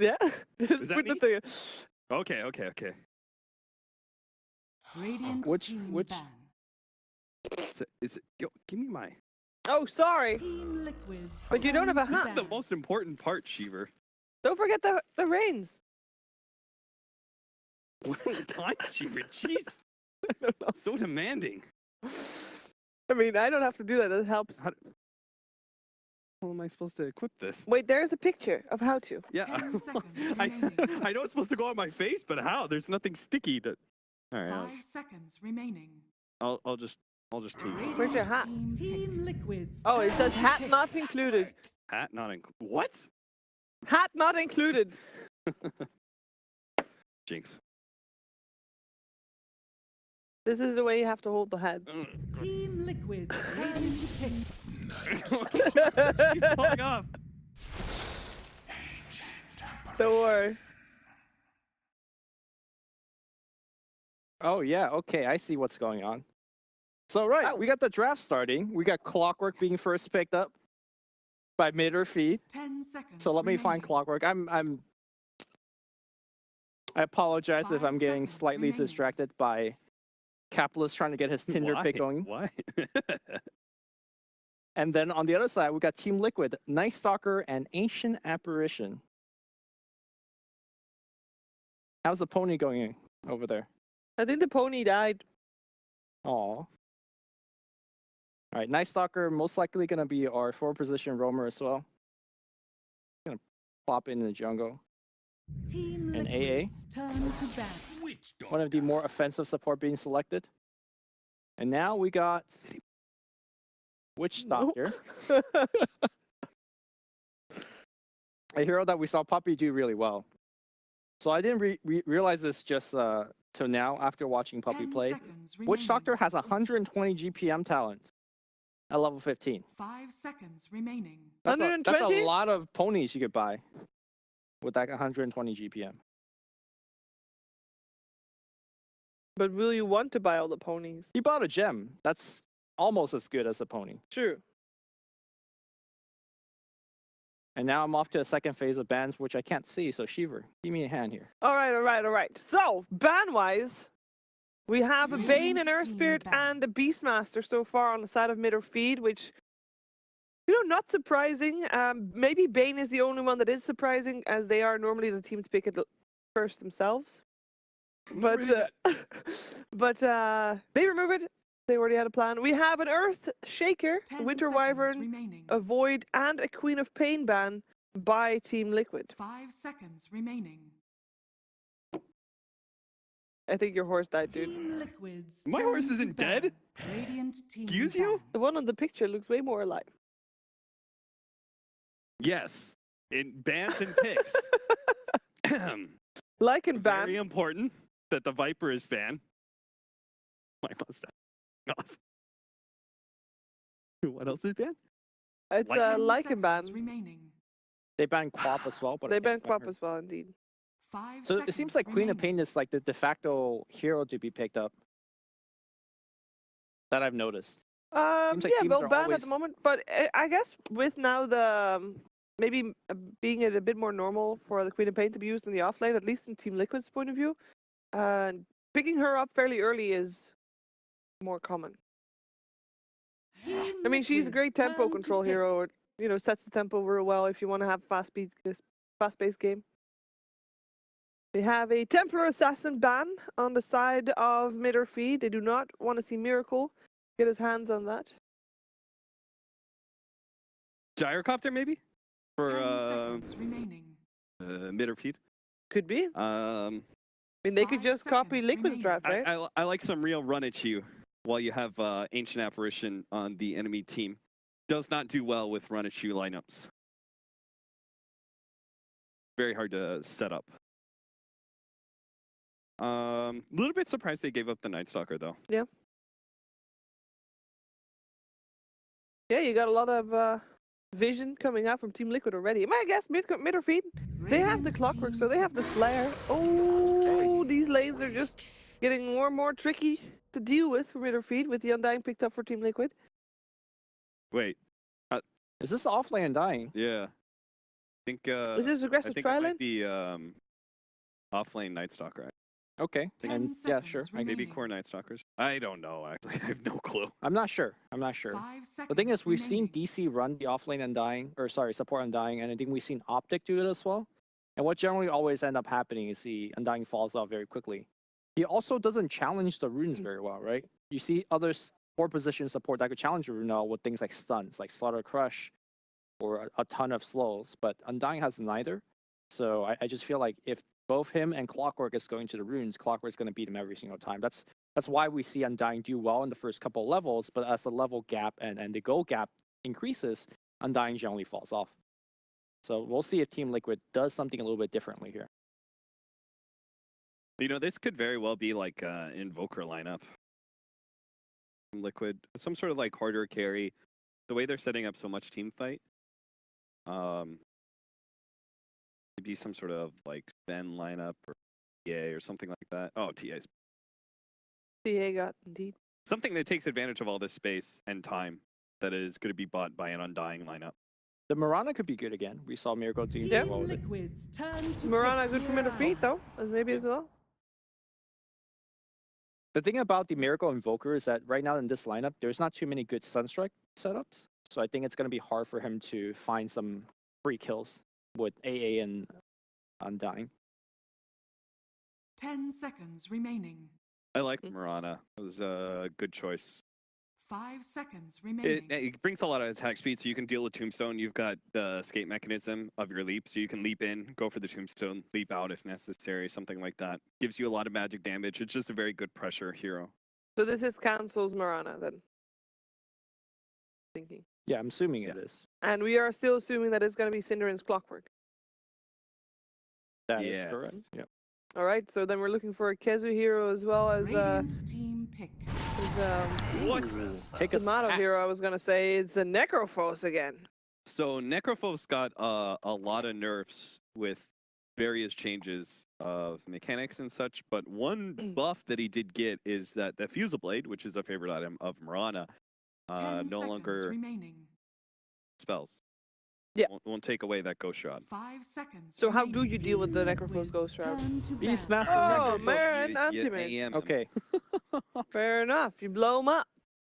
Yeah. Is that Put the me? thing. Okay, okay, okay. Radiant Which- team which- ban. Is it? Yo, give me my. Oh, sorry. Team Liquids. But you don't have a turn to hat. This is the ban. most important part, Sheever. Don't forget the reins. One time, Sheever. Jeez. So demanding. I mean, I don't have to do that. That helps. How am I supposed to equip this? Wait, there's a picture of how to. Yeah. 10 seconds I, remaining. I know it's supposed to go on my face, but how? There's nothing sticky to. All right. 5 seconds remaining. I'll just take it. Where's your hat? Team Liquids. Oh, it turn says to hat pick. not included. Hat not included. What? Hat not included. Jinx. This is the way you have to hold the head. Team Liquids. turn to pick. Keep falling off. Don't worry. Oh yeah, okay, I see what's going on. So right, we got the draft starting. We got Clockwork being first picked up by mid or feed. 10 seconds. So let me find remaining. Clockwork. I apologize if 5 I'm getting seconds slightly remaining. distracted by Capitalist trying to get his Tinder Why? pick going. Why? And then on the other side, we got Team Liquid, Night Stalker, and Ancient Apparition. How's the pony going over there? I think the pony died. Aw. All right, Night Stalker most likely gonna be our 4-position roamer as well. Gonna plop in the jungle. Team And AA? Liquids. Turn to ban. One of the more offensive support being selected. And now we got Witch Nope. Doctor, a hero that we saw Puppy do really well. So I didn't realize this just till now after watching Puppy 10 play. seconds Witch remaining. Doctor has 120 GPM talent at level 15. 5 seconds remaining. That's a 120? lot of ponies you could buy with that 120 GPM. But will you want to buy all the ponies? He bought a gem. That's almost as good as a pony. True. And now I'm off to the second phase of bans, which I can't see. So Shiver, give me a hand here. All right, all right, all right. So, ban-wise, we have a Bane, an Radiant Earth team Spirit, ban. and a Beastmaster so far on the side of mid or feed, which, you know, not surprising. Maybe Bane is the only one that is surprising, as they are normally the team to pick it first themselves. But, but they remove it. They already had a plan. We have an Earth Shaker, a 10 Winter seconds Wyvern, remaining. a Void, and a Queen of Pain ban by Team Liquid. 5 seconds remaining. I think your horse died, dude. Team Liquids. My turn horse to isn't ban. dead. Radiant team. Excuse you? ban. The one on the picture looks way more alive. Yes. In bans and picks. Like and Very ban. important that the Viper is banned. My mustache. Off. What else is banned? It's Like- a 10 like and ban. seconds remaining. They banned Quap as well, but I They can't ban remember. Quap as well, indeed. 5 So seconds it seems like Queen of remaining. Pain is like the de facto hero to be picked up. That I've noticed. Yeah, Seems like teams well are banned at always- the moment, but I guess with now the maybe being it a bit more normal for the Queen of Pain to be used in the offlane, at least in Team Liquid's point of view, picking her up fairly early is more common. Team I mean, she's a great Liquids, turn tempo to control pick. hero. Or, you know, sets the tempo real well if you want to have fast-paced game. They have a Temper Assassin ban on the side of mid or feed. They do not want to see Miracle get his hands on that. Gyrocopter, maybe? 10 For seconds remaining. mid or feed? Could be. I mean, they could 5 just copy seconds Liquid's remaining. draft, right? I like some real run at you while you have Ancient Apparition on the enemy team. Does not do well with run at you lineups. Very hard to set up. Little bit surprised they gave up the Night Stalker though. Yeah, you got a lot of vision coming out from Team Liquid already. I guess mid or feed. They have the Radiant Clockwork, team so they have the Flare. Oh, these lanes are just getting more and more tricky to deal with for mid or feed with the Undying picked up for Team Liquid. Wait, Is this offlane dying? yeah. think Is this I aggressive think it trial might in? be offlane Night Stalker. Okay, 10 and yeah, seconds sure. remaining. Maybe core Night Stalkers. I don't know. Actually, I have no clue. I'm not sure. I'm not sure. 5 seconds The thing is, we've seen remaining. DC run the offlane Undying, or sorry, support Undying, and I think we've seen Optic do it as well. And what generally always end up happening is the Undying falls off very quickly. He also doesn't challenge the runes very well, right? You see other 4-position support that could challenge the rune now with things like stuns, like Slaughter Crush, or a ton of slows, but Undying has neither. So I just feel like if both him and Clockwork is going to the runes, Clockwork's going to beat him every single time. That's why we see Undying do well in the first couple of levels, but as the level gap and the goal gap increases, Undying generally falls off. So we'll see if Team Liquid does something a little bit differently here. You know, this could very well be like an Invoker lineup. Liquid, some sort of like harder carry. The way they're setting up so much team fight. Maybe some sort of like Sven lineup or TA or something like that. Oh, TA's. CA got indeed. Something that takes advantage of all this space and time that is going to be bought by an Undying lineup. The Mirana could be good again. We saw Miracle do Yeah. well with it. Liquid's turn to Mirana pick good for middle hero. feet though, as maybe as well. The thing about the Miracle Invoker is that right now in this lineup, there's not too many good Sunstrike setups. So I think it's going to be hard for him to find some free kills with AA and Undying. 10 seconds remaining. I like Mirana. It was a good choice. 5 seconds remaining. It brings a lot of attack speed, so you can deal with Tombstone. You've got the escape mechanism of your leap, so you can leap in, go for the Tombstone, leap out if necessary, something like that. Gives you a lot of magic damage. It's just a very good pressure hero. So this is cancels Mirana then. Thinking. Yeah, I'm assuming it is. And we are still assuming that it's going to be Cinderin's Clockwork. That is Yes. correct. Yeah. All right, so then we're looking for a Kezu hero as well as Radiant team pick. What? Take a Tomato hero. I was going to say it's a Necrophos again. So Necrophos got a lot of nerfs with various changes of mechanics and such, but one buff that he did get is that the Fusel Blade, which is a favorite item of Mirana, 10 no seconds longer remaining. spells. Yeah. Won't take away that Ghost Shot. 5 seconds. So how do remaining. you deal with the Team Necrophos Liquid's Ghost Shroud? turn to Beastmaster ban. Oh, Necrophos. man, You anti-mage. AM him. Okay. Fair enough. You blow them up.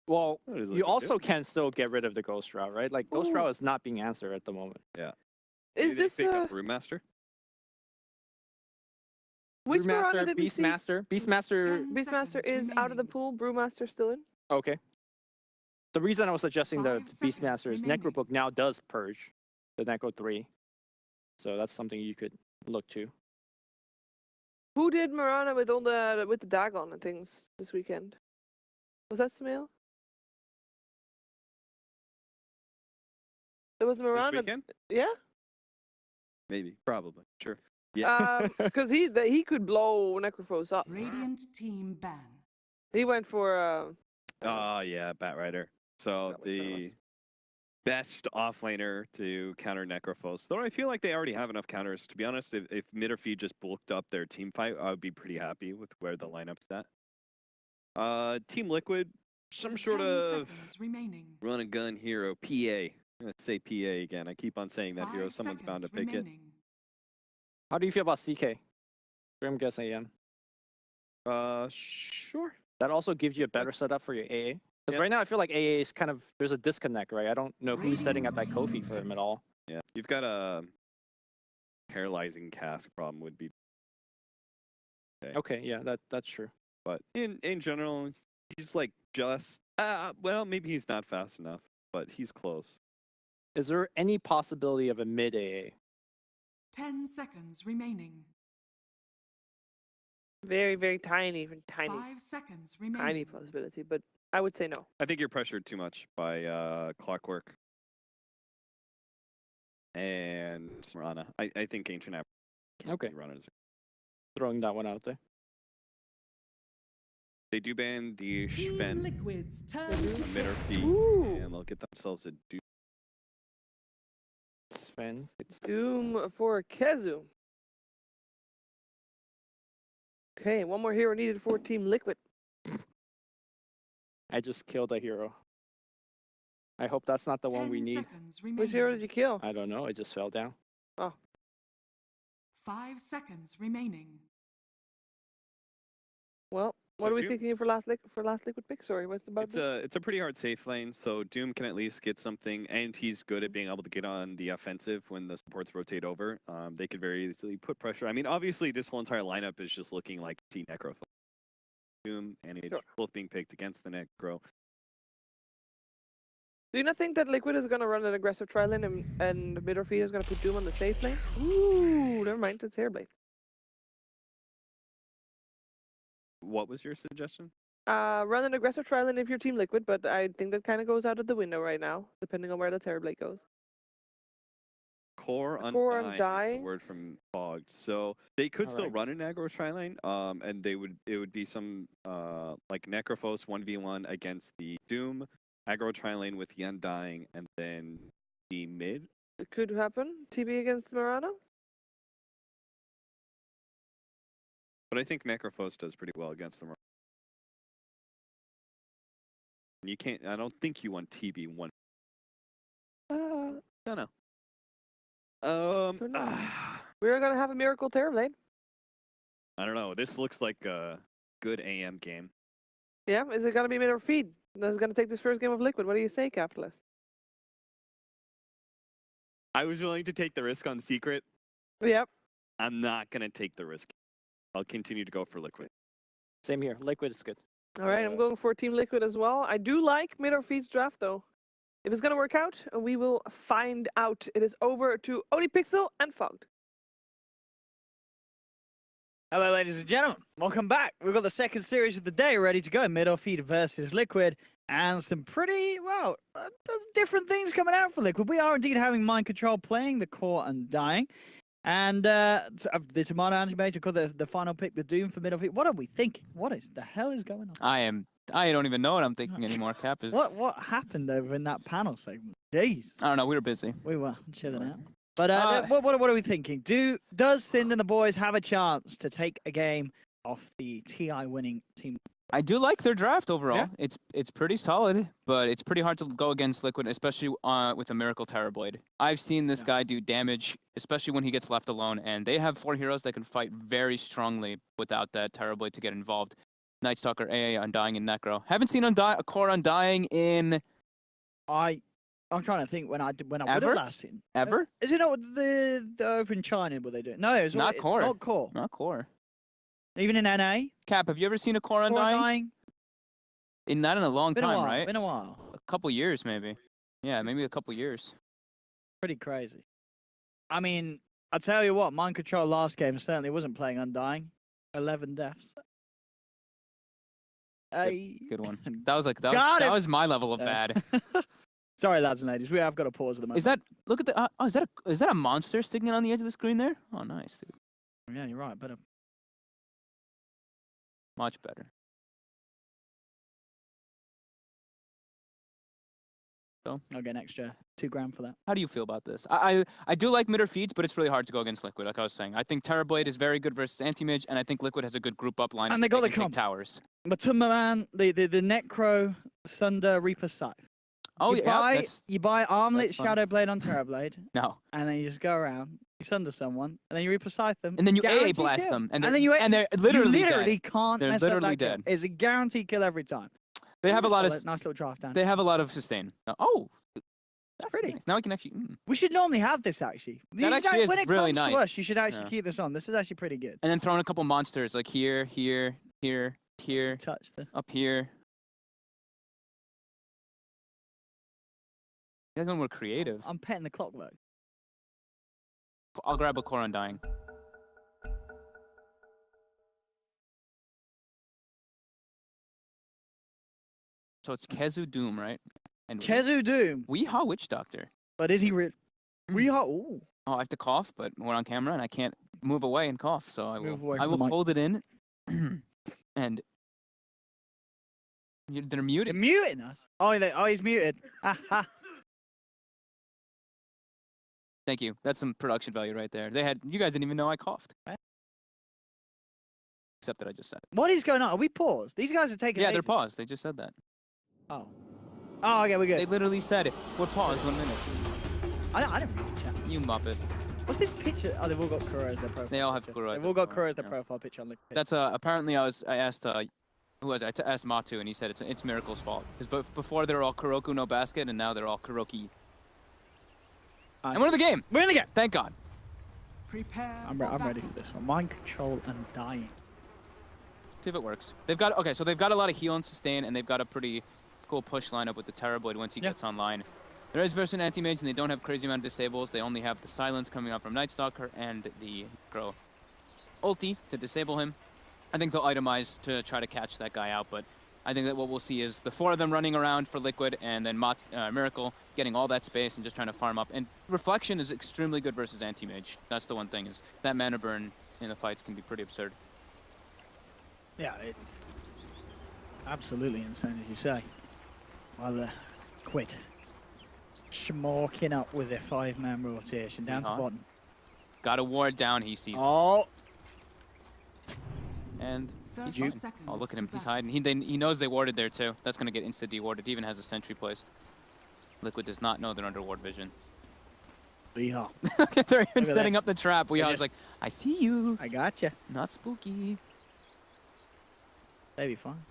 Well, What is it you gonna also do? can still get rid of the Ghost Route, right? Like, Ghost Ooh. Route is not being answered at the moment. Is Maybe they this pick up Brewmaster? which Mirana Brewmaster, did we see? Beastmaster. Beastmaster. 10 Beastmaster seconds is out of the remaining. pool. Brewmaster still in. Okay. The reason I was suggesting the 5 seconds Beastmaster is remaining. Necrobook now does purge the Necro 3. So that's something you could look to. Who did Mirana with all the Dagon and things this weekend? Was that Smail? There was This Mirana. weekend? Yeah. Maybe. Probably. Sure. Yeah. Because he could blow Necrophos up. Radiant team ban. He went for Yeah, Bat Rider. So forgot which one it the was. best offlaner to counter Necrophos. Though I feel like they already have enough counters. To be honest, if mid or feed just bulked up their team fight, I would be pretty happy with where the lineup's at. Team Liquid, some sort 10 of seconds remaining. run and gun hero, PA. I'm gonna say PA again. I keep on saying that hero. 5 Someone's bound to seconds pick it. remaining. How do you feel about CK? Grim Guess AM. Sure. That also gives you a better setup for your AA. Because Yeah. right now I feel like AA is kind of, there's a disconnect, right? I don't know who's setting up that Kofi for him at all. Yeah. You've got a paralyzing cask problem would be, Okay, yeah, that's true. but in general, he's like just well, maybe he's not fast enough, but he's close. Is there any possibility of a mid AA? 10 seconds remaining. very, very tiny, 5 seconds remaining. tiny possibility, but I would say no. I think you're pressured too much by Clockwork and Mirana. I think Ancient App Okay, runners. throwing that one out there. They do ban the Team Sven Liquid's turn do? to mid or pick. feet, Ooh. and they'll get themselves a do. Sven. It's Doom for Kezu. Okay, one more hero needed for Team Liquid. I just killed a hero. I hope that's not the one we 10 need. seconds Which hero remaining. did you kill? I don't know, it just fell down. Oh, 5 seconds remaining. well, So what are we Doom- thinking for last liquid pick? Sorry, what's about It's a pretty hard safe lane, so Doom can at least get something, and he's good at being able to get on the offensive when the supports rotate over. They could very easily put pressure. I mean, obviously, this whole entire lineup is just looking like T Necro. Doom and Age Sure. both being picked against the Necro. Do you not think that Liquid is going to run an aggressive tri lane and mid or feed is going to put Doom on the safe lane? Ooh, never mind, it's Hairblade. What was your suggestion? Run an aggressive tri lane if you're Team Liquid, but I think that kind of goes out of the window right now, depending on where the Terrorblade goes. Core Core Undying is Undying? the word from Vods. So they could still Alright. run an aggro tri-lane, and it would be some like Necrophos 1v1 against the Doom, aggro tri-lane with the Undying, and then the mid. It could happen. TB against Murano? But I think Necrophos does pretty well against them. You can't. I don't think you want TB one. No, no. Don't know. We're going to have a Miracle Terrorblade. I don't know. This looks like a good AM game. Yeah, is it going to be mid or feed? That's going to take this first game of Liquid. What do you say, Capitalist? I was willing to take the risk on Secret. Yep. I'm not gonna take the risk. I'll continue to go for Liquid. Same here. Liquid is good. All right, I'm going for Team Liquid as well. I do like mid or feed's draft, though. If it's going to work out, we will find out. It is over to ODPixel and Fogged. Hello, ladies and gentlemen. Welcome back. We've got the second series of the day ready to go. Mid or feed versus Liquid. And some pretty, well, different things coming out for Liquid. We are indeed having Mind Control playing the Core Undying. And the Tomato Anti-Mage, we've got the final pick, the Doom for mid or feed. What are we thinking? What is the hell is going on? I don't even know what I'm thinking anymore, Cap. Is What happened over in that panel segment? Jeez. I don't know. We were busy. We were chilling out. But what are we thinking? Does Sind and the boys have a chance to take a game off the TI winning team? I do like their draft overall. Yeah. It's pretty solid, but it's pretty hard to go against Liquid, especially with a Miracle Terrorblade. I've seen this guy do damage, especially when he gets left alone, and they have 4 heroes that can fight very strongly without that Terrorblade to get involved. Night Stalker, AA, Undying, and Necro. Haven't seen a Core Undying in I'm trying to think when I would have Ever? last seen. ever. Is it not the over in China what they do? No, it's Not Core. Not Core. Not Core. Even in NA. Cap, have you ever seen a Core Core Undying? Undying. Not in a long Been a time, while. right? Been a while. A couple years, maybe. Yeah, maybe a couple years. Pretty crazy. I mean, I tell you what, Mind Control last game certainly wasn't playing Undying. 11 deaths. Good one. That was Got that him! was my level of bad. Sorry, lads and ladies. We have got to pause at the moment. Is that look at the is that a monster sticking on the edge of the screen there? Oh, nice, dude. Yeah, you're right. Better. Much better. I'll get an extra $2 for that. How do you feel about this? I do like mid or feeds, but it's really hard to go against Liquid. Like I was saying, I think Terrorblade is very good versus Anti-Mage, and I think Liquid has a good group up line. And they got the can take comp. towers. But to my man, the Necro Thunder Reaper Scythe. Oh you yeah, buy, that's, you buy Armlet that's fun. Shadowblade on Terrorblade, no. and then you just go around, you sunder someone, and then you Reaper Scythe them. And then you AA guaranteed blast kill. them, and then they're literally you literally dead. can't They're mess literally up that dead. kill. It's a guaranteed kill every time. They have a lot of nice little draft down. they have a lot of sustain. Oh, that's pretty. nice. Now I can actually. We should normally have this actually. That actually is when it really comes nice. to us, you should actually Yeah. keep this on. This is actually pretty good. And then throwing a couple monsters like here, Touch the. up here. You guys are more creative. I'm petting the clockwork. I'll grab a Core Undying. So it's Kezu Doom, right? And Kezu Doom, Weehaw Witch Doctor. but is he real? We are. Ooh. Oh, I have to cough, but we're on camera and I can't move away and cough, so I Move will. away I from the will mic. hold it in, and they're You're muted. muting us. Oh, he's muted. Ha ha. Thank you. That's some production value right there. You guys didn't even know I coughed. Eh? Except that I just said it. What is going on? Are we paused? These guys are taking. Yeah, they're ages. paused. They just said that. Oh. Oh, okay, we're They good. literally said it. We're paused 1 minute. I didn't read the chat. You muppet. What's this picture? Oh, they've all got Kuro as their profile. They all have picture. Kuro as They've their all got profile, Kuro as their yeah. profile picture on the. That's apparently I asked who was it? I asked Matu and he said it's Miracle's fault. Because before they were all Kuroku no basket and now they're all Kuroki. And we're in the game. We're in the game. Thank God. Prepare I'm for ready battle. for this one. Mind control and dying. See if it works. They've got so they've got a lot of heal and sustain and they've got a pretty cool push lineup with the Terrorblade once he gets online. There is versus anti-mage and they don't have crazy amount of disables. They only have the silence coming out from Night Stalker and the Necro ulti to disable him. I think they'll itemize to try to catch that guy out, but I think that what we'll see is the 4 of them running around for Liquid and then Miracle getting all that space and just trying to farm up. And Reflection is extremely good versus anti-mage. That's the one thing, is that mana burn in the fights can be pretty absurd. Yeah, it's absolutely insane, as you say. Well, Quid schmorking up with their 5-man rotation down to bottom. Got a ward down, he sees. Oh, And 30 he's fine. seconds Oh, look at to him. He's battle. hiding. He knows they warded there, too. That's going to get insta-dewarded. He even has a sentry placed. Liquid does not know they're under ward vision. yeah. They're even Look at setting this. up the trap. They Weehaw is just- like, I see you. I gotcha. Not spooky. They'll be fine.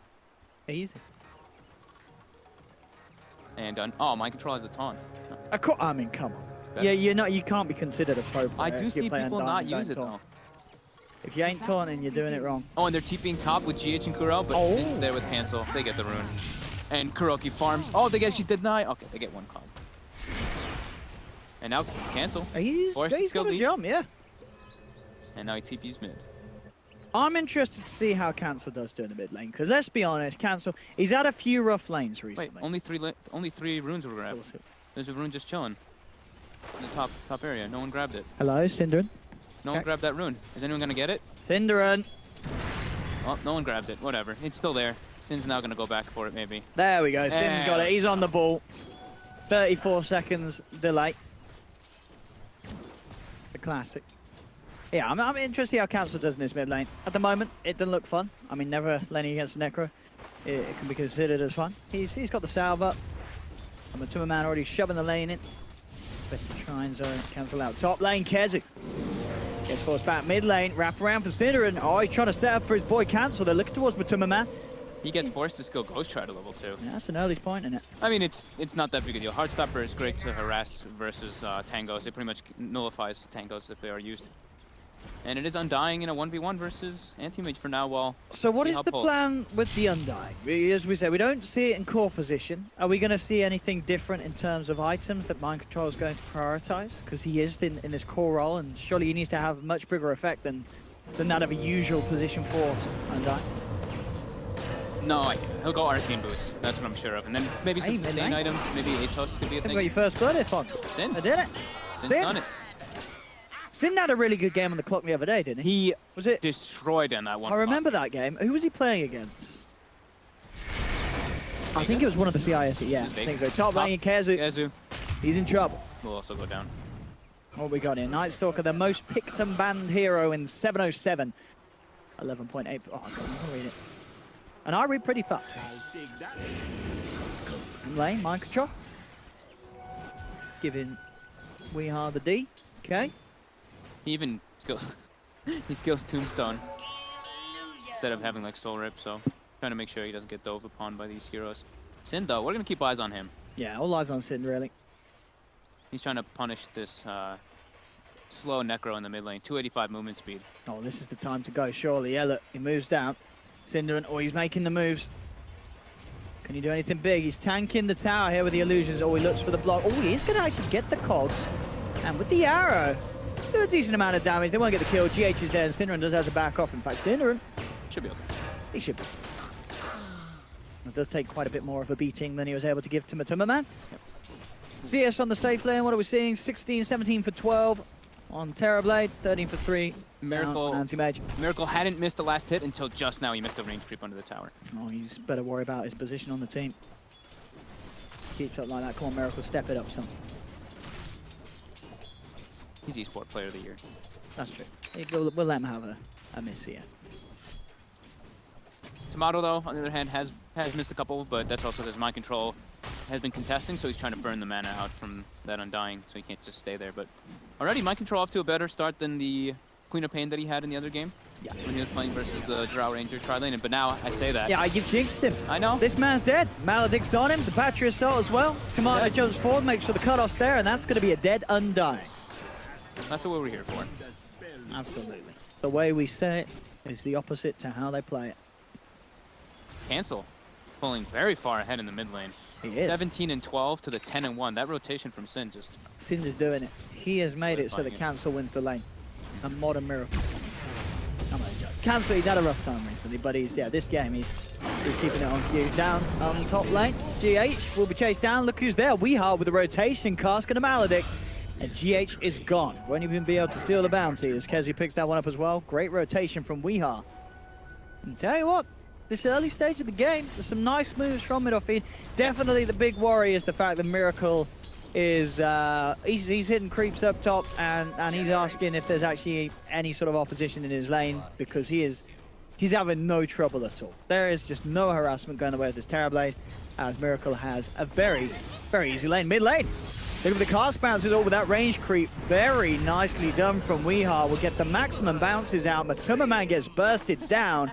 Easy. And oh, Mind Control has a taunt. I mean, come on. Better. Yeah, you can't be considered a pro player. I do if you see play people Undying not and don't use it, taunt. though. If you ain't taunting, you're doing it wrong. Oh, and they're TPing top with GH and Kuro, but Oh. it's there with cancel. They get the rune. And Kuroki farms. Oh, they actually deny. Okay, they get one call. And now cancel. He's Forced to got skill a lead. jump, yeah. And now he TP's mid. I'm interested to see how Cancel does do in the mid lane, because let's be honest, Cancel, he's had a few rough lanes Wait, recently. only three runes were So grabbed. we'll see. There's a rune just chilling in the top area. No one grabbed it. Hello, Synderin. No one Okay. grabbed that rune. Is anyone gonna get it? Synderin. Oh, no one grabbed it. Whatever. It's still there. Sin's now gonna go back for it, maybe. There we go. Sin's got Yeah. it. He's on the ball. 34 seconds delay. The classic. Yeah, I'm interested to see how Cancel does in this mid lane. At the moment, it doesn't look fun. I mean, never laning against the Necro. It can be considered as fun. He's got the salve up. And the man already shoving the lane in. Best to try and zone Cancel out. Top lane, Kezu. Gets forced back mid lane. Wrap around for Synderin. Oh, he's trying to set up for his boy Cancel. They're looking towards Matuma Man. He gets forced to skill Ghost Try to level 2. Yeah, that's an early point in it. I mean, it's not that big a deal. Heartstopper is great to harass versus Tangos. It pretty much nullifies Tangos if they are used. And it is Undying in a 1v1 versus Anti-Mage for now while So what we is help the hold. plan with the Undying? As we said, we don't see it in core position. Are we going to see anything different in terms of items that Mind Control is going to prioritize? Because he is in this core role, and surely he needs to have a much bigger effect than that of a usual position for Undying. No, he'll go Arcane Boots. That's what I'm sure of. And then maybe some Hey, sustain midnight. items. Maybe Atos could be a They've got thing. your first blood if on. Sin. I did it. Sin's Sin. done it. Sin had a really good game on the clock the other day, didn't he? He Was it? destroyed in that one. I remember that game. Who was he playing against? I think it was one of the CIS. Yeah, I think so. Top lane, Kezu. Gezu He's in trouble. will also go down. What we got here? Night Stalker, the most picked and banned hero in 707. 11.8. Oh, God, I'm going to read it. And I read pretty fast. Lane, Mind Control. Giving Weehaw the D. Okay. He even skills he skills Tombstone instead of having like Soul Rip, so trying to make sure he doesn't get dove upon by these heroes. Sin though, we're gonna keep eyes on him. Yeah, all eyes on Sin, really. He's trying to punish this slow Necro in the mid lane. 285 movement speed. Oh, this is the time to go, surely. Yeah, look, he moves down. Synderin, oh, he's making the moves. Can he do anything big? He's tanking the tower here with the illusions. Oh, he looks for the block. Oh, he is going to actually get the cogs. And with the arrow, do a decent amount of damage. They won't get the kill. GH is there, and Synderin does have to back off. In fact, Synderin, Should be okay. he should be. It does take quite a bit more of a beating than he was able to give to Matuma Man. Yep. CS on the safe lane, what are we seeing? 16, 17 for 12 on Terrorblade, 13 for 3. Miracle Anti-Mage. Miracle hadn't missed the last hit until just now. He missed a range creep under the tower. Oh, he's better worry about his position on the team. Keeps up like that. Come on, Miracle, step it up some. He's Esport Player of the Year. That's true. We'll let him have a miss CS. Tomato though, on the other hand, has missed a couple, but that's also his Mind Control has been contesting, so he's trying to burn the mana out from that Undying, so he can't just stay there. But already, Mind Control off to a better start than the Queen of Pain that he had in the other game. Yeah. When he was playing versus the Drow Ranger tri-lane. But now I say that. Yeah, you've jinxed him. I know. This man's dead. Maledict's on him. The Patria Assault as well. Tomato jumps forward, makes sure the cutoff's there, and that's going to be a dead Undying. That's what we're here for. Absolutely. The way we say it is the opposite to how they play it. Cancel. Pulling very far ahead in the mid lane. He is. 17 and 12 to the 10 and 1. That rotation from Sin just... Sin is doing it. He has made it so that Solidifying it. Cancel wins the lane. A modern miracle. I'm only joking. Cancel, he's had a rough time recently, but he's, this game, he's keeping it on cue. Down on top lane, GH will be chased down. Look who's there. Weehart with the rotation, casting a Maledict. And GH is gone. Won't even be able to steal the bounty as Kezi picks that one up as well. Great rotation from Weehart. And tell you what, this early stage of the game, there's some nice moves from mid off feed. Definitely the big worry is the fact that Miracle is, he's hitting creeps up top and he's asking if there's actually any sort of opposition in his lane because he's having no trouble at all. There is just no harassment going the way of this Terrorblade as Miracle has a very, very easy lane, mid lane. Look at the cast bounces all with that range creep. Very nicely done from Weehart. We'll get the maximum bounces out. Matuma Man gets bursted down.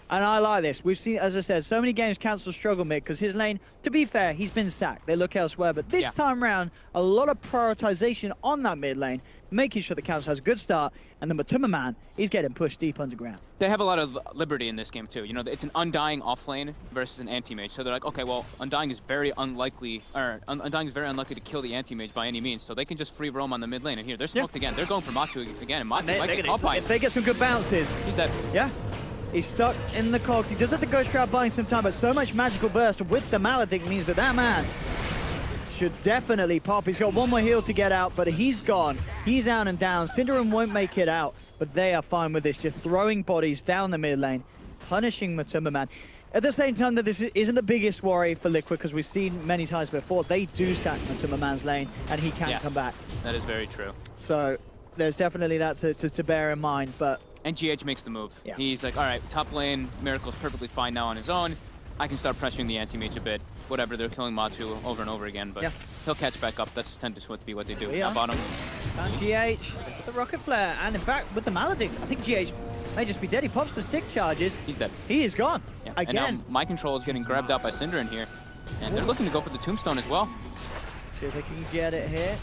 And I like this. We've seen, as I said, so many games Cancel struggle mid because his lane, to be fair, he's been sacked. They look elsewhere. But this time round, a lot of prioritization on that mid lane, making sure that Cancel has a good start. And the Matuma Man, he's getting pushed deep underground. They have a lot of liberty in this game too. You know, it's an Undying off lane versus an anti-mage. So they're like, okay, well, Undying is very unlikely, to kill the anti-mage by any means. So they can just free roam on the mid lane. And here, they're smoked again. They're going for Matu again. And Matu might get caught by If they get some good bounces. He's dead. Yeah. He's stuck in the cogs. He does have the Ghost Shroud buying some time, but so much magical burst with the Maledict means that that man should definitely pop. He's got one more heal to get out, but he's gone. He's out and down. Cinderin won't make it out, but they are fine with this, just throwing bodies down the mid lane, punishing Matuma Man. At the same time, that this isn't the biggest worry for Liquid, because we've seen many times before, they do sack Matuma Man's lane, and he can come back. That is very true. So there's definitely that to bear in mind, but... And GH makes the move. Yeah. He's like, all right, top lane, Miracle's perfectly fine now on his own. I can start pressuring the anti-mage a bit. Whatever, they're killing Matu over and over again, but he'll catch back up. That's tends to be what they do. Now bottom. And GH with the Rocket Flare, and in fact, with the Maledict, I think GH may just be dead. He pops the stick charges. He's dead. He is gone. Yeah. Again. And now Mind Control is getting grabbed out by Cinderin here. And they're looking to go for the Tombstone as well. See if they can get it here.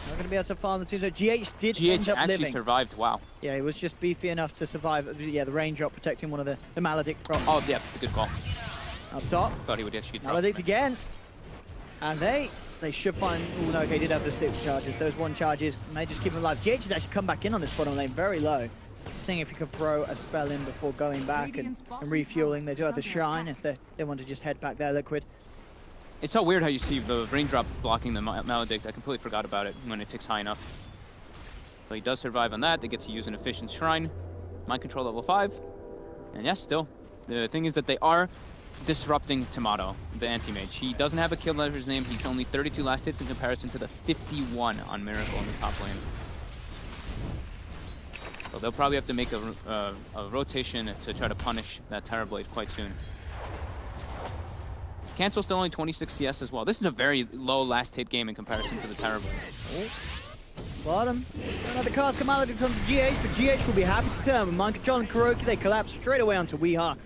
Not going to be able to farm the Tombstone. GH did end up actually living. Survived, wow. Yeah, he was just beefy enough to survive. Yeah, the raindrop protecting one of the Maledict from Oh, yeah, that's a good call. up top. Thought he would actually drop. Maledict again. And they should find... Oh, no, they did have the stick charges. Those one charges may just keep him alive. GH has actually come back in on this bottom lane very low. Seeing if he could throw a spell in before going back and refueling. They do have the Shrine if they want to just head back there, Liquid. It's so weird how you see the raindrop blocking the Maledict. I completely forgot about it when it ticks high enough. So he does survive on that. They get to use an efficient Shrine. Mind Control level 5. And yes, still. The thing is that they are disrupting Tomato, the anti-mage. He doesn't have a kill letter his name. He's only 32 last hits in comparison to the 51 on Miracle in the top lane. So they'll probably have to make a rotation to try to punish that Terrorblade quite soon. Cancel still only 26 CS as well. This is a very low last hit game in comparison to the Terrorblade. Bottom. Another cast Maledict comes to GH, but GH will be happy to turn with Mind Control and Kuroki. They collapse straight away onto Weehart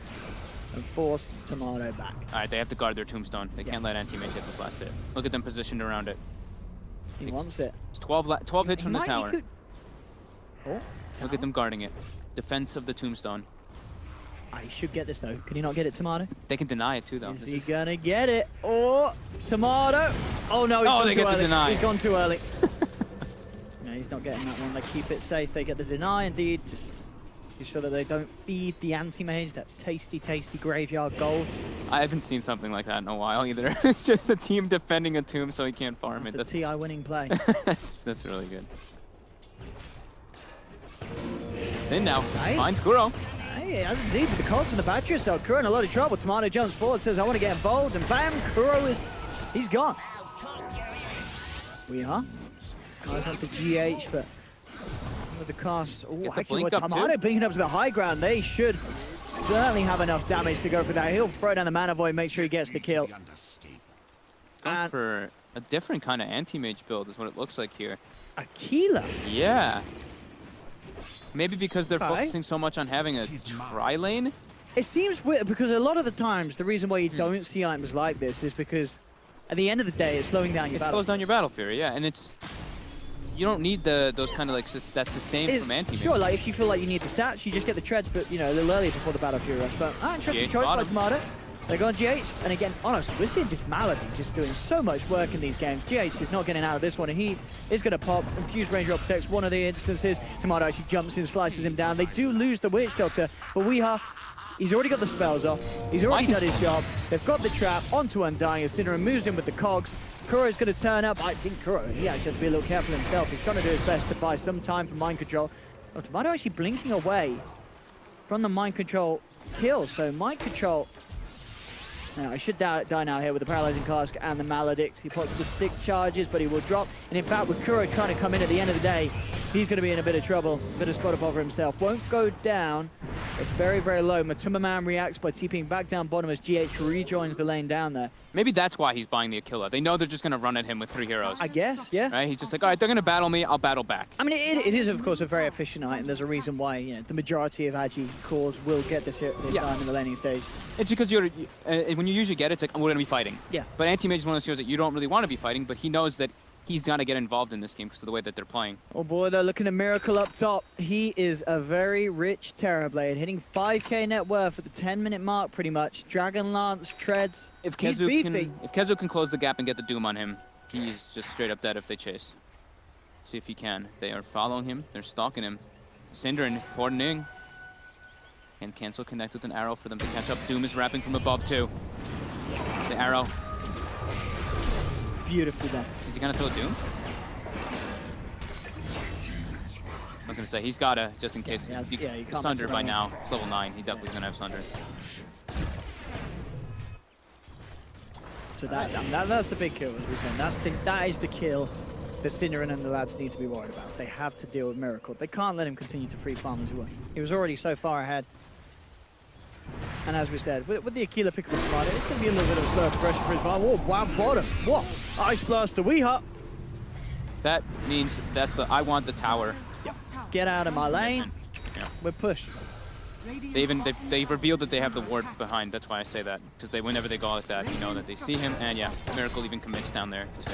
and force Tomato back. All right, they have to guard their Tombstone. They can't let anti-mage hit this last hit. Look at them positioned around it. He wants it. It's 12 hits from the tower. Oh, Look at them guarding it. Defense of the Tombstone. I should get this though. Can he not get it, Tomato? They can deny it too, though. Is he gonna get it? Or Tomato? Oh no, he's gone they too get the early. deny. He's gone too early. No, he's not getting that one. They keep it safe. They get the deny indeed. Just be sure that they don't feed the anti-mage that tasty, tasty graveyard gold. I haven't seen something like that in a while either. It's just a team defending a tomb so he can't farm it. That's a TI winning play. that's really good. It's in now. Right. Finds Kuro. Hey, as indeed with the cogs and the battery, so Kuro in a lot of trouble. Tomato jumps forward, says, I want to get involved, and bam, Kuro he's gone. We are. Nice onto GH, but with the cast, oh, actually, with Tomato being up to the high ground, they should certainly have enough damage to go for that. He'll throw down the mana void, make sure he gets the kill. Going And for a different kind of anti-mage build is what it looks like here. Aquila. Yeah. Maybe because they're Okay. focusing so much on having a tri-lane. It seems weird because a lot of the times the reason why you don't see items like this is because at the end of the day it's slowing down your It battle. slows down your battle fury, yeah, and it's you don't need those kind of like that sustain from anti-mage. Sure, like if you feel like you need the stats, you just get the treads, but you know, a little earlier before the battle fury rush. But interesting GH choice by bottom. Tomato. They go on GH, and again, honestly, we're seeing just Malady just doing so much work in these games. GH is not getting out of this one, and he is going to pop. Infused Ranger protects one of the instances. Tomato actually jumps in, slices him down. They do lose the Witch Doctor, but he's already got the spells off. He's already done his job. They've got the trap onto Undying as Cinnamon moves in with the cogs. Kuro's going to turn up. I think Kuro, he actually has to be a little careful himself. He's trying to do his best to buy some time for mind control. Oh, Tomato actually blinking away from the mind control kill. So mind control. Now, I should die now here with the Paralyzing Cask and the Maledict. He pops the stick charges, but he will drop. And in fact, with Kuro trying to come in at the end of the day, he's going to be in a bit of trouble. Bit of spot up over himself. Won't go down. It's very, very low. Matuma Man reacts by TPing back down bottom as GH rejoins the lane down there. Maybe that's why he's buying the Aquila. They know they're just going to run at him with 3 heroes. I guess, yeah. Right? He's just like, all right, they're going to battle me. I'll battle back. I mean, it is, of course, a very efficient item. There's a reason why, you know, the majority of Agi cores will get this hit this time in the laning stage. It's because when you usually get it, it's like, we're going to be fighting. Yeah. But anti-mage is one of those heroes that you don't really want to be fighting, but he knows that he's going to get involved in this game because of the way that they're playing. Oh boy, they're looking at Miracle up top. He is a very rich Terrorblade, hitting 5k net worth at the 10-minute mark pretty much. Dragon Lance, treads. If He's Kezu beefy. can close the gap and get the Doom on him, he's just straight up dead if they chase. See if he can. They are following him. They're stalking him. Cinder and Portening. And Cancel connect with an arrow for them to catch up. Doom is wrapping from above too. The arrow. Beautifully done. Is he gonna throw Doom? I was gonna say he's gotta, just in case. Yeah, he can't Sunder mess by around. now. It's level 9. He definitely gonna have Sunder. So that's the big kill, as we said. That is the kill that Cinnamon and the lads need to be worried about. They have to deal with Miracle. They can't let him continue to free farm as he was. He was already so far ahead. And as we said, with the Aquila pick up the Tomato, it's going to be a little bit of a slower progression for his farm. Whoa, wow, bottom. What? Ice Blast to Weeha. That means that's the I want the tower. Get out of my lane. Yeah. We're pushed. They revealed that they have the ward behind. That's why I say that, because whenever they go like that, you know that they see him, and yeah, Miracle even commits down there to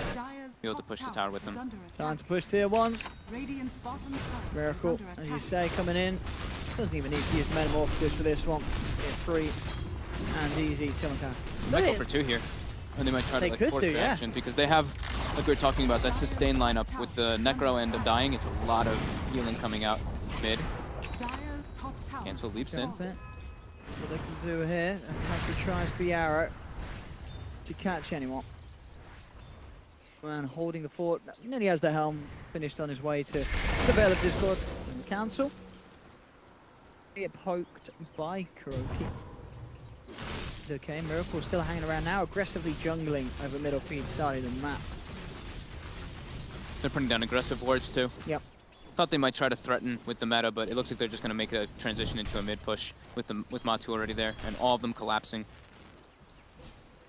be able to push the tower with them. Time to push tier 1s. Miracle, as you say, coming in. Doesn't even need to use Metamorphosis for this one. Get free and easy. Tilton. They might go for 2 here. And they might try They to like could force do, yeah. reaction because they have, like we were talking about, that sustain lineup with the Necro and the Dying. It's a lot of healing coming out mid. Cancel leaps in. What they can do here, Cancel tries the arrow to catch anyone. And holding the fort, nearly has the helm, finished on his way to the Veil of Discord and the Council. Get poked by Kuroki. It's okay, Miracle still hanging around now, aggressively jungling over middle feed side of the map. They're putting down aggressive wards too. Yep. Thought they might try to threaten with the meta, but it looks like they're just going to make a transition into a mid push with Matu already there, and all of them collapsing.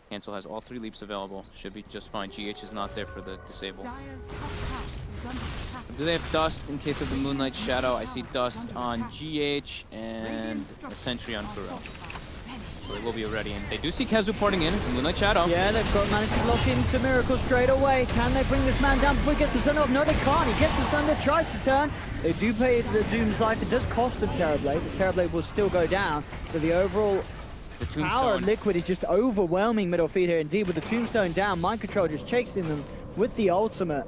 Cancel has all 3 leaps available. Should be just fine. GH is not there for the disable. Do they have Dust in case of the Moonlight Shadow? I see Dust on GH and a Sentry on Kuro. So they will be ready, and they do see Kazu porting in, Moonlight Shadow. Yeah, they've got managed to lock into Miracle straight away. Can they bring this man down before he gets the sun off? No, they can't. He gets the sun, that tries to turn. They do pay the Doom's life. It does cost them Terrorblade. The Terrorblade will still go down, but the overall The power of Tombstone. Liquid is just overwhelming middle feed here. Indeed, with the Tombstone down, Mind Control just chasing them with the ultimate.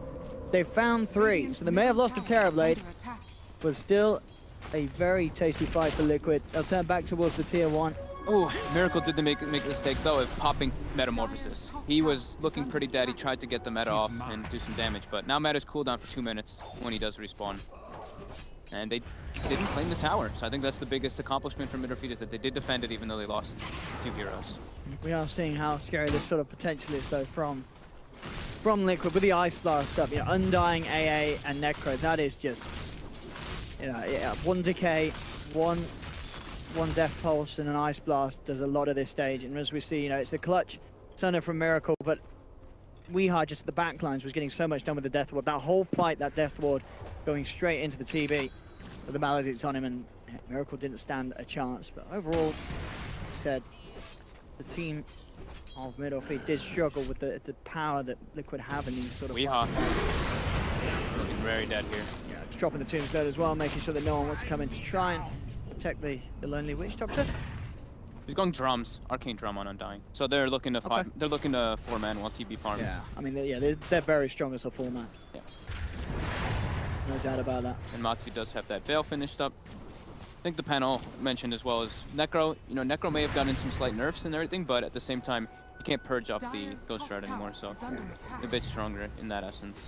They found 3, so they may have lost the Terrorblade, but still a very tasty fight for Liquid. They'll turn back towards the tier 1. Oh, Miracle did make a mistake though of popping Metamorphosis. He was looking pretty dead. He tried to get the meta off and do some damage, but now meta's cooldown for 2 minutes when he does respawn. And they didn't claim the tower, so I think that's the biggest accomplishment for Midderfeed, is that they did defend it even though they lost a few heroes. We are seeing how scary this sort of potential is though from Liquid with the Ice Blast stuff. You know, Undying, AA, and Necro. That is just, you know, yeah, 1 decay, one Death Pulse, and an Ice Blast does a lot of this stage. And as we see, you know, it's a clutch Sunner from Miracle, but Weehaw just at the back lines was getting so much done with the Death Ward. That whole fight, that Death Ward going straight into the TB with the Maledicts on him, and Miracle didn't stand a chance. But overall, said the team of Middlefeed did struggle with the power that Liquid have in these sort of Weehaw. Looking very dead here. yeah, just dropping the tombstone as well, making sure that no one wants to come in to try and protect the Lonely Witch Doctor. He's going drums, arcane drum on Undying. So they're looking to they're looking to 4-man while TB farms. Yeah, I mean, they're very strong as a 4-man. Yeah. No doubt about that. And Matsu does have that veil finished up. I think the panel mentioned as well as Necro. You know, Necro may have gotten some slight nerfs and everything, but at the same time, you can't purge off the Ghost Shroud anymore, so a bit stronger in that essence.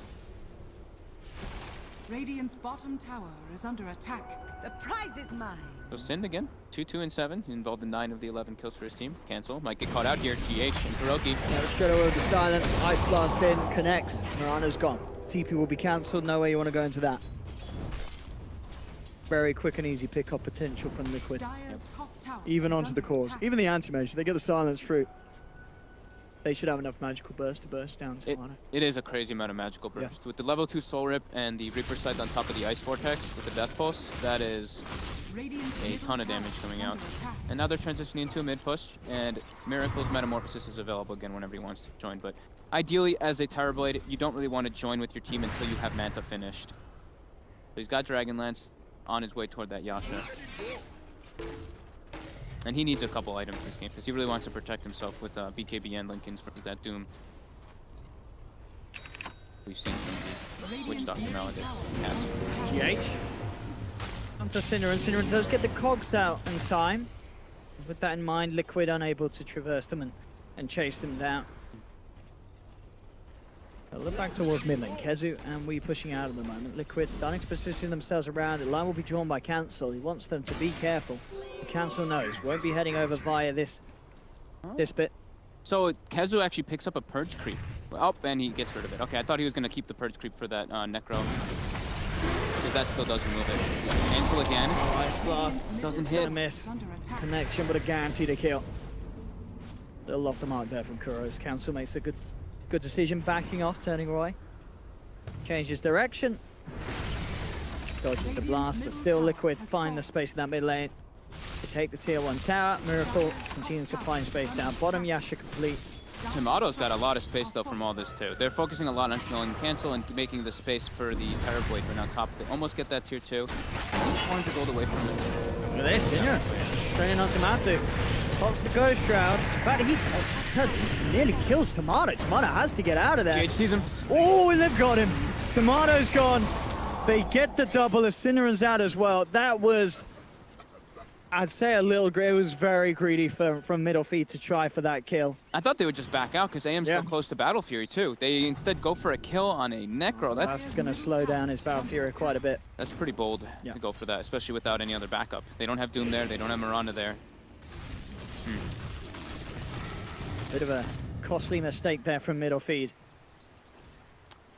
Radiant's bottom tower is under attack. The prize is mine. So Sin again, 2-2 and 7. He's involved in 9 of the 11 kills for his team. Cancel. Might get caught out here. GH and Kuroki. Yeah, straight away with the silence. Ice Blast in, connects. Mirano's gone. TP will be cancelled. No way you want to go into that. Very quick and easy pick-up potential from Liquid. Dire's top tower Even is onto the under cores. attack. Even the anti-mage, they get the silence through. They should have enough magical burst to burst down Toronto. It is a crazy amount of magical Yeah. burst. With the level 2 Soul Rip and the Reaper Sight on top of the Ice Vortex with the Death Pulse, that is Radiant's a middle ton of tower damage coming is out. under attack. And now they're transitioning into a mid push, and Miracle's Metamorphosis is available again whenever he wants to join. But ideally, as a Terrorblade, you don't really want to join with your team until you have Manta finished. So he's got Dragonlance on his way toward that Yasha. And he needs a couple items this game, because he really wants to protect himself with BKB and Linken's for that Doom. We've seen from the Witch Doctor nowadays. GH. Onto Cinder, and Cinder does get the cogs out in time. With that in mind, Liquid unable to traverse them and chase them down. So look back towards mid lane. Kezu and we pushing out at the moment. Liquid starting to position themselves around. The line will be drawn by Cancel. He wants them to be careful. Cancel knows. Won't be heading over via this bit. So Kezu actually picks up a Purge Creep. Oh, and he gets rid of it. Okay, I thought he was going to keep the Purge Creep for that Necro. Because that still does remove it. Cancel again. Ice Blast. Doesn't Gonna hit. miss. Under attack. Connection, but a guaranteed a kill. Little off the mark there from Kuros. Cancel makes a good decision, backing off, turning away. Changes direction. Dodges the blast, but still Liquid find the space in that mid lane. They take the tier 1 tower. Miracle continues to find space down bottom. Yasha complete. Tomato's got a lot of space though from all this too. They're focusing a lot on killing Cancel and making the space for the Terrorblade, but on top they almost get that tier 2. Just wanted to go away from it. Look at this, Dinger. Training on Tomato. Pops the Ghost Shroud. In fact, he nearly kills Tomato. Tomato has to get out of there. GH sees him. Oh, and they've got him. Tomato's gone. They get the double as Cinnerin's out as well. That was, I'd say, it was very greedy from Middle Feed to try for that kill. I thought they would just back out because AM's Yeah. so close to Battle Fury too. They instead go for a kill on a Necro. That's going to slow down his Battle Fury quite a bit. That's pretty bold Yeah. to go for that, especially without any other backup. They don't have Doom there. They don't have Miranda there. Bit of a costly mistake there from Middle Feed.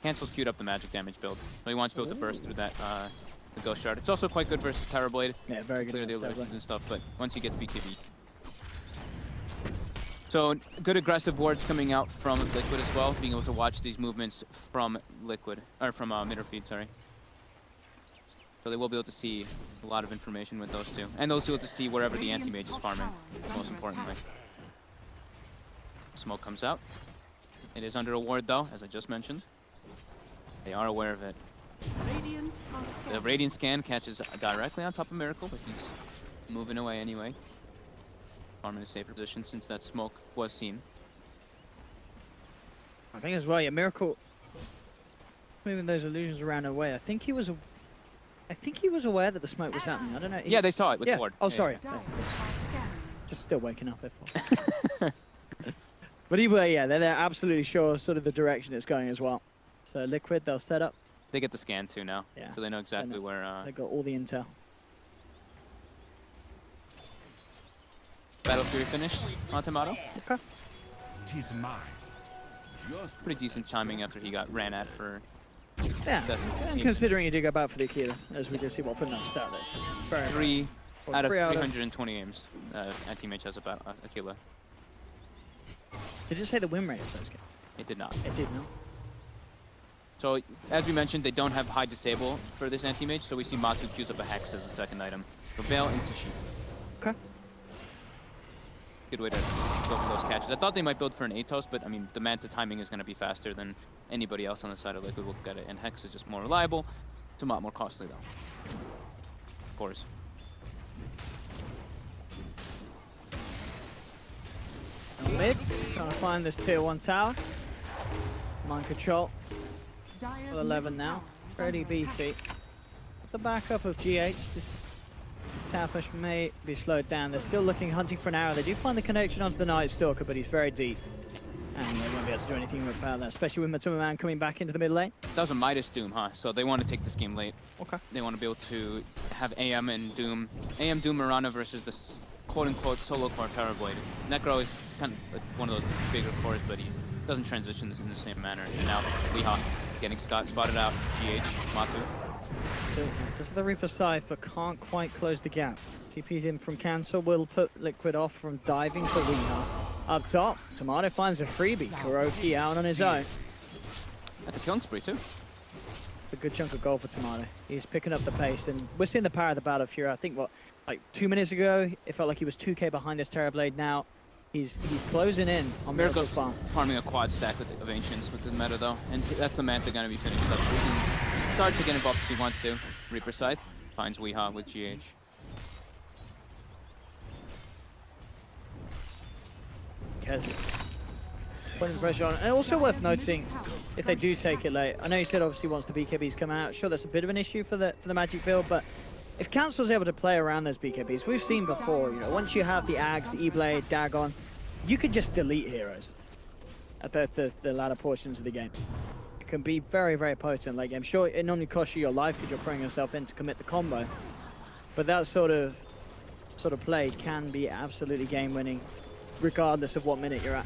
Cancel's queued up the magic damage build. So he wants to be able to burst through that the Ghost Shard. It's also quite good versus Terrorblade. Yeah, very good. Clear the against illusions Terrorblade. and stuff, but once he gets BKB. So good aggressive wards coming out from Liquid as well, being able to watch these movements from Liquid, or from Midderfeed, sorry. So they will be able to see a lot of information with those two. And they'll be able to see wherever the anti-mage is farming, most importantly. Smoke comes out. It is under a ward though, as I just mentioned. They are aware of it. Radiant are The scanning. Radiant Scan catches directly on top of Miracle, but he's moving away anyway. Farm in a safer position since that smoke was seen. I think as well, yeah, Miracle moving those illusions around and away. I think he was aware that the smoke was happening. I don't know. Yeah, they saw it with yeah. the ward. Oh, Yeah. sorry. Dire are scanning. Just still waking up. But either way, yeah, they're absolutely sure sort of the direction it's going as well. So Liquid, they'll set up. They get the scan too now, Yeah, so they know exactly where They got all the intel. Battle Fury finished on Tomato. Okay. Tis mine. Just Pretty decent timing after he got ran at for. Yeah. That's- And considering you did go back for the Akira, as we just see what for that stat list. Very 3 well, out of 3 out of- 320 aims. Anti-mage has about Aquila. Did you say the win rate of those games? It did not. It did not. So, as we mentioned, they don't have high disable for this anti-mage, so we see Matu queues up a Hex as the second item. So Veil into Sheep. Okay. Good way to go for those catches. I thought they might build for an Atos, but I mean, the Manta timing is going to be faster than anybody else on the side of Liquid will get it, and Hex is just more reliable. It's a lot more costly, though. Of course. Now mid, trying to find this tier 1 tower. Mind control. Dire's Level 11 middle now. tower is Pretty under attack. beefy. The backup of GH. This tower push may be slowed down. They're still looking, hunting for an arrow. They do find the connection onto the Night Stalker, but he's very deep. And they won't be able to do anything about that, especially with Matuma Man coming back into the mid lane. That was a Midas Doom, huh? So they want to take this game late. Okay. They want to be able to have AM and Doom. AM, Doom, Mirana versus this quote-unquote solo core Terrorblade. Necro is kind of like one of those bigger cores, but he doesn't transition this in the same manner. And now Weehaw getting spotted out. GH, Matu. Just the Reaper Scythe, but can't quite close the gap. TP's in from Cancel, will put Liquid off from diving to Weehaw. Up top, Tomato finds a freebie. Kuroki out on his own. That's a killing spree too. A good chunk of gold for Tomato. He's picking up the pace, and we're seeing the power of the Battle Fury. I think, what, like 2 minutes ago, it felt like he was 2k behind this Terrorblade. Now, he's closing in on Miracle's farm. Farming a quad stack of Ancients with his meta though, and that's the Manta going to be finished up. He can start to get involved if he wants to. Reaper Scythe finds Weehaw with GH. Putting pressure on. And also worth noting, if they do take it late, I know you said obviously once the BKBs come out, sure that's a bit of an issue for the Magic build, but if Council's able to play around those BKBs, we've seen before, you know, once you have the Ags, the E-Blade, Dagon, you could just delete heroes at the latter portions of the game. It can be very, very potent late game. Sure, it normally costs you your life because you're throwing yourself in to commit the combo, but that sort of play can be absolutely game-winning, regardless of what minute you're at.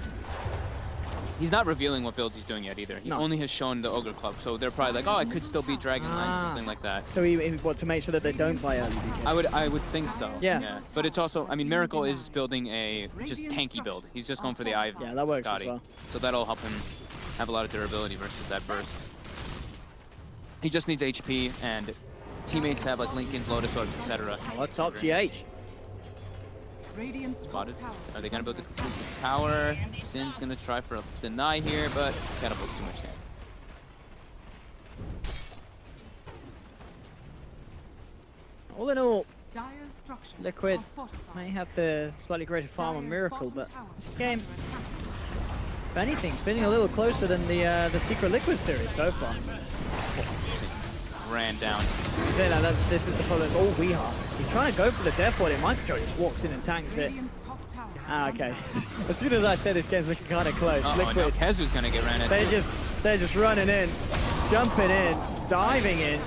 He's not revealing what build he's doing yet either. He only has shown the Ogre Club, so they're probably like, oh, I could still be Dragonlance, something like that. So he what, to make sure that they don't play early BKB? I would think so. Yeah. But it's also, I mean, Miracle is building a just tanky build. He's just going for the Eye. Yeah, that works as Scotty. well. So that'll help him have a lot of durability versus that burst. He just needs HP, and teammates have like Lincoln's, Lotus Orbs, etc. What's up, GH? Radiant's top Spotted. tower Are they is gonna build under the attack. tower? Sin's gonna try for a deny here, but gotta build too much damage. All in all, Dire's structures Liquid are fortified. may have the slightly greater farm on Dire's Miracle, bottom but tower this is game, under attack. if anything, feeling a little closer than the Secret Liquid series so far. Ran down. You say that this is the problem. Oh, Weehaw. He's trying to go for the Death Ward. Mind Control just walks in and tanks it. Radiant's top tower is Ah, under okay. attack. As soon as I said this game's looking kind of close, Uh-oh, now Liquid, Kezu's gonna get ran at. they're just running in, jumping in, diving in.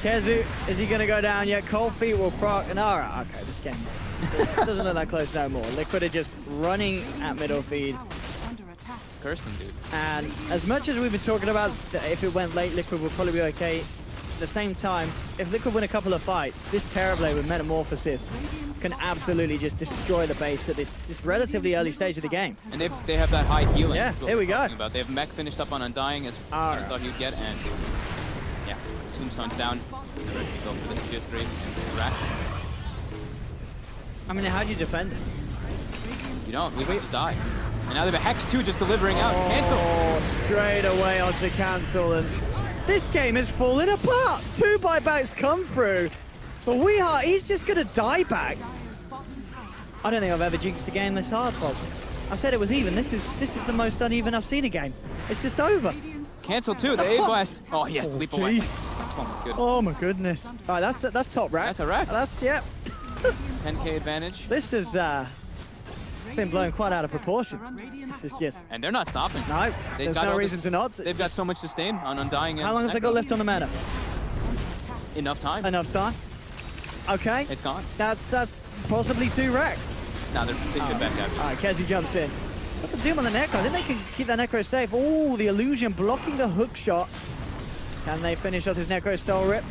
Kezu, is he going to go down yet? Cold Feet will proc. And all right, okay, this game doesn't look that close no more. Liquid are just running at middle feed. Tower is under attack. Curse them, dude. And as much as we've been talking about that if it went late, Liquid would probably be okay. At the same time, if Liquid win a couple of fights, this Terrorblade with Metamorphosis can absolutely just destroy the base at this relatively early stage of the game. And they have that high healing. Yeah, is what here we're we go. talking about. They have Mech finished up on Undying as I Alright. thought he'd get, and yeah, Tombstone's down. They're ready to go for this tier 3 and Rats. I mean, how do you defend this? You don't. We just die. And now they have a Hex 2 just delivering out. Cancel. Oh, straight away onto Cancel, and this game is falling apart. 2 buybacks come through, but Weehaw, he's just gonna die back. Dire's bottom tower is I don't think I've ever jinxed a game this hard, folks. I said it was even. This is the most uneven I've seen a game. It's just over. Radiant's top Cancel tower 2. The is A under blast. attack. Oh, he has to leap away. jeez. Oh, that's good. Oh my goodness. All right, that's top rack. That's a rack. That's yep. 10k advantage. This has been blown quite out of proportion. Radiant's This is top just tower And they're not stopping. no. They've There's got no all reason this- to not. They've got so much sustain on Undying. How long have they got left on the meta? Enough time. Enough time. Okay, It's gone. that's possibly 2 racks. Now they should back out. All right, Kezi jumps in. Look at Doom on the Necro. I think they can keep that Necro safe. Oh, the illusion blocking the hook shot. Can they finish off this Necro Soul Rip?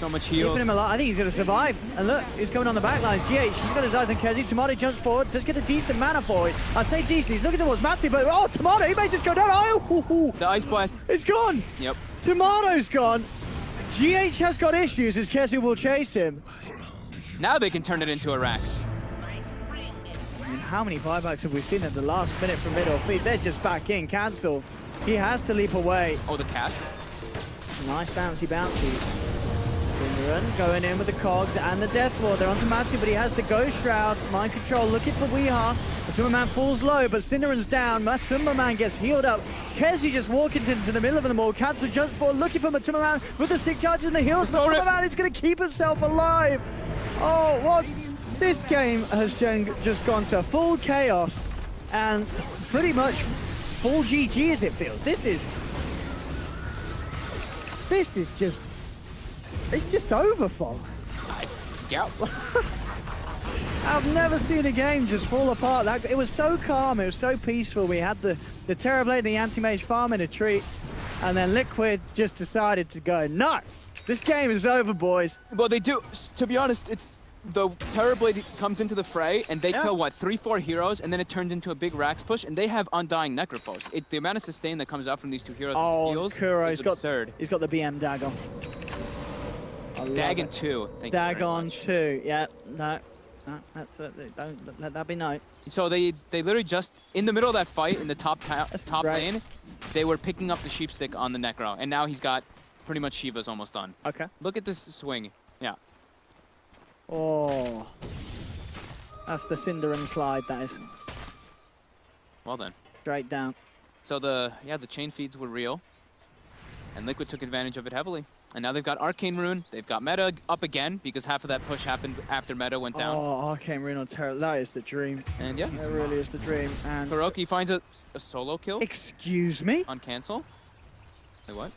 so much Keeping heals. him alive. I think he's going to survive. And look, he's coming on the back lines. GH, he's got his eyes on Kezi. Tomato jumps forward. Does get a decent mana for it. I say decent. He's looking towards Matty, but oh, Tomato, he may just go down. Oh, The Ice Blast. it's gone. Yep. Tomato's gone. GH has got issues as Kezi will chase him. Now they can turn it into a Rax. I mean, how many buybacks have we seen at the last minute from middle feet? They're just back in. Cancel. He has to leap away. Oh, the cast. Nice bouncy bouncies. Cinderin going in with the cogs and the Death Lord. They're onto Matthew, but he has the Ghost Shroud. Mind Control looking for Weeha. Matumba Man falls low, but Cinderin's down. Matumba Man gets healed up. Kezi just walking into the middle of them all. Cancel jumps forward, looking for Matumba Man with the stick charges and the heals. Matumba Man is going to keep himself alive. Oh, what? This game has just gone to full chaos and pretty much full GG as it feels. This is just, it's just over, Fog. Yeah. I've never seen a game just fall apart. It was so calm, it was so peaceful. We had the Terrorblade, the Anti-Mage farm in a treat, and then Liquid just decided to go, no, this game is over, boys. Well, they do. To be honest, it's the Terrorblade comes into the fray, and they kill, what, 3-4 heroes, and then it turns into a big Rax push, and they have Undying Necrophos. The amount of sustain that comes out from these two heroes heals Kuro, is absurd. he's got the BM Dagon. Dagon 2. Thank you very Dagon much. 2, yeah, no, that's don't let that be known. So they literally just, in the middle of that fight, in the top right. lane, they were picking up the sheep stick on the Necro, and now he's got pretty much Shiva's almost done. Okay. Look at this swing. Yeah. Oh, that's the Cinderin slide, that is. Well done. Straight down. So the chain feeds were real, and Liquid took advantage of it heavily. And now they've got Arcane Rune, they've got Meta up again, because half of that push happened after Meta went down. Oh, Arcane Rune on Terror, that is the dream. And yeah, That really is the dream. And Kuroki finds a solo kill excuse me? on cancel. Wait, what?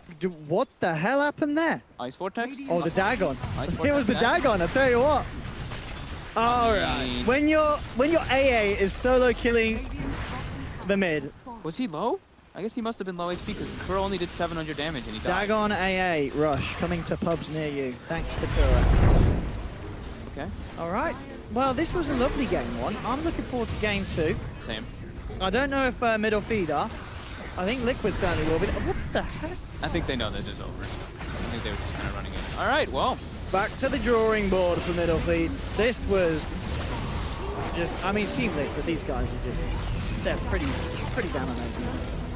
What the hell happened there? Ice Vortex? Oh, the Dagon. Ice It was the Vortex. Dagon, I tell you what. All right. mean- When your AA is solo killing the mid, Was he low? I guess he must have been low HP, because Kuro only did 700 damage and he died. Dagon AA rush coming to pubs near you. Thanks to Kuro. Okay, All right. Well, this was a lovely game one. I'm looking forward to game 2. same. I don't know if middle feed are. I think Liquid certainly will be. What the heck? I think they know that it's over. I think they were just kind of running in. All right, well, Back to the drawing board for middle feed. This was just, I mean, Team Liquid, these guys are just, they're pretty damn amazing.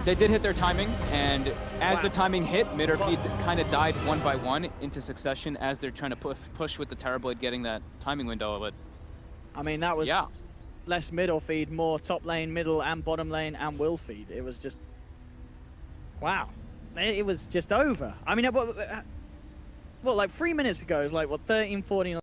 they did hit their timing, and as Wow. the timing hit, Midderfeed kind of died one by one into succession as they're trying to push with the Terrorblade getting that timing window of it. I mean, that was Yeah. less middle feed, more top lane, middle, and bottom lane, and will feed. It was just, wow. It was just over. I mean, what, like 3 minutes ago, it was like, what, 13, 14